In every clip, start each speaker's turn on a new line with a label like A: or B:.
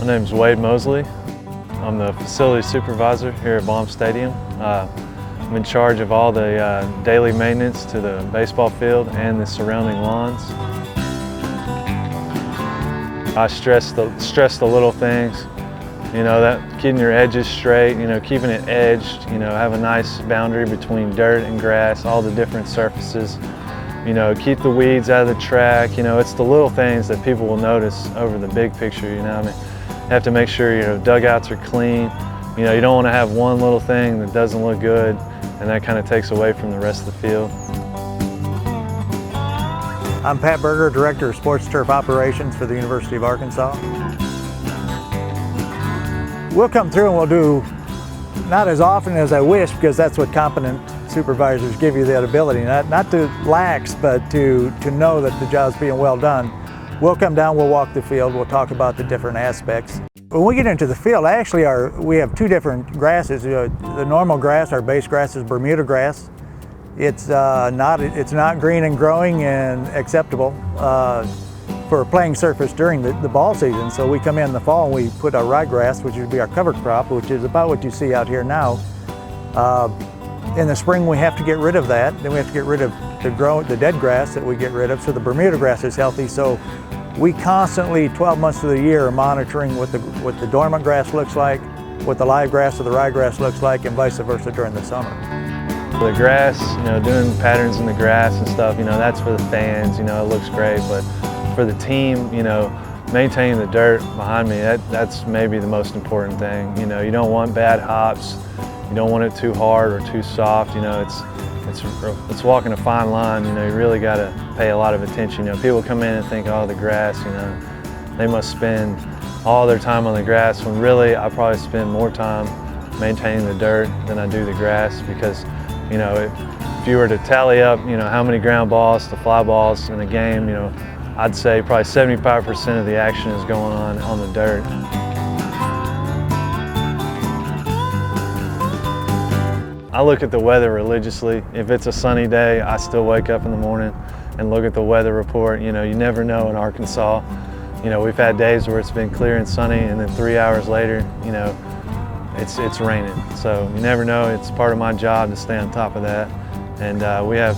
A: name's Wade Mosley. I'm the facility supervisor here at Baum Stadium. I'm in charge of all the daily maintenance to the baseball field and the surrounding lawns. I stress the little things, you know, that keeping your edges straight, you know, keeping it edged, you know, have a nice boundary between dirt and grass, all the different surfaces. You know, keep the weeds out of the track. You know, it's the little things that people will notice over the big picture, you know. I mean, you have to make sure, you know, dugouts are clean. You know, you don't want to have one little thing that doesn't look good, and that kind of takes away from the rest of the field.
B: I'm Pat Berger, Director of Sports Turf Operations for the University of Arkansas. We'll come through and we'll do not as often as I wish, because that's what competent supervisors give you, that ability, not to lax, but to know that the job's being well done. We'll come down, we'll walk the field, we'll talk about the different aspects. When we get into the field, actually we have two different grasses. The normal grass, our base grass, is Bermuda grass. It's not green and growing and acceptable for a playing surface during the ball season. So we come in the fall and we put our ryegrass, which would be our cover crop, which is about what you see out here now. In the spring we have to get rid of that. Then we have to get rid of the dead grass that we get rid of, so the Bermuda grass is healthy. So we constantly, 12 months of the year, are monitoring what the dormant grass looks like, what the live grass or the ryegrass looks like, and vice versa during the summer.
A: The grass, you know, doing patterns in the grass and stuff, you know, that's for the fans, you know, it looks great. But for the team, you know, maintaining the dirt behind me, that's maybe the most important thing. You know, you don't want bad hops. You don't want it too hard or too soft. You know, it's walking a fine line. You know, you really got to pay a lot of attention. You know, people come in and think, oh, the grass, you know, they must spend all their time on the grass, when really I probably spend more time maintaining the dirt than I do the grass. Because, you know, if you were to tally up, you know, how many ground balls to fly balls in a game, you know, I'd say probably 75% of the action is going on the dirt. I look at the weather religiously. If it's a sunny day, I still wake up in the morning and look at the weather report. You know, you never know in Arkansas. You know, we've had days where it's been clear and sunny, and then 3 hours later, you know, it's raining. So you never know. It's part of my job to stay on top of that. And we have,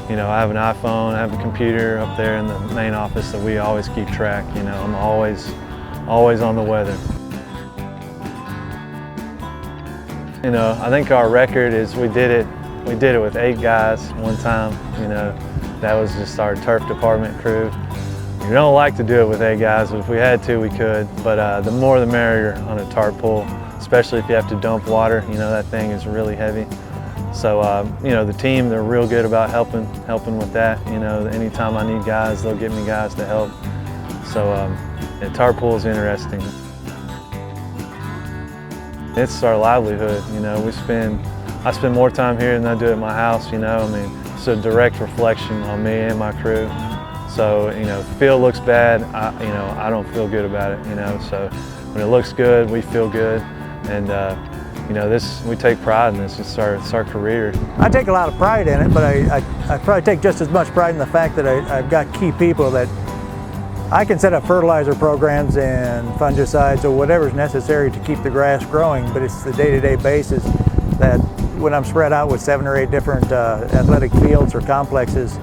A: you know, I have an iPhone, I have a computer up there in the main office that we always keep track. You know, I'm always on the weather. You know, I think our record is we did it with 8 guys one time. You know, that was just our turf department crew. We don't like to do it with 8 guys, but if we had to, we could. But the more the merrier on a tarp pull, especially if you have to dump water. You know, that thing is really heavy. So, you know, the team, they're real good about helping with that. You know, anytime I need guys, they'll get me guys to help. So, yeah, tarp pull is interesting. It's our livelihood, you know. I spend more time here than I do at my house, you know. I mean, it's a direct reflection on me and my crew. So, you know, if the field looks bad, you know, I don't feel good about it, you know. So when it looks good, we feel good. And, you know, we take pride in this. It's our career.
B: I take a lot of pride in it, but I probably take just as much pride in the fact that I've got key people that I can set up fertilizer programs and fungicides or whatever's necessary to keep the grass growing, but it's the day-to-day basis that when I'm spread out with 7 or 8 different athletic fields or complexes,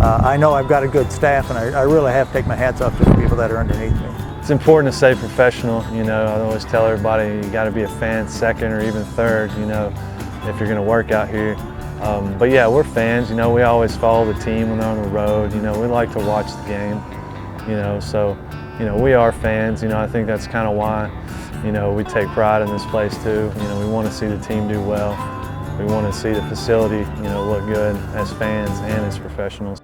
B: I know I've got a good staff, and I really have to take my hats off to the people that are underneath me.
A: It's important to stay professional. You know, I always tell everybody you got to be a fan second or even third, you know, if you're going to work out here. But yeah, we're fans. You know, we always follow the team when they're on the road. You know, we like to watch the game. You know, so, you know, we are fans. You know, I think that's kind of why, you know, we take pride in this place too. You know, we want to see the team do well. We want to see the facility, you know, look good as fans and as professionals.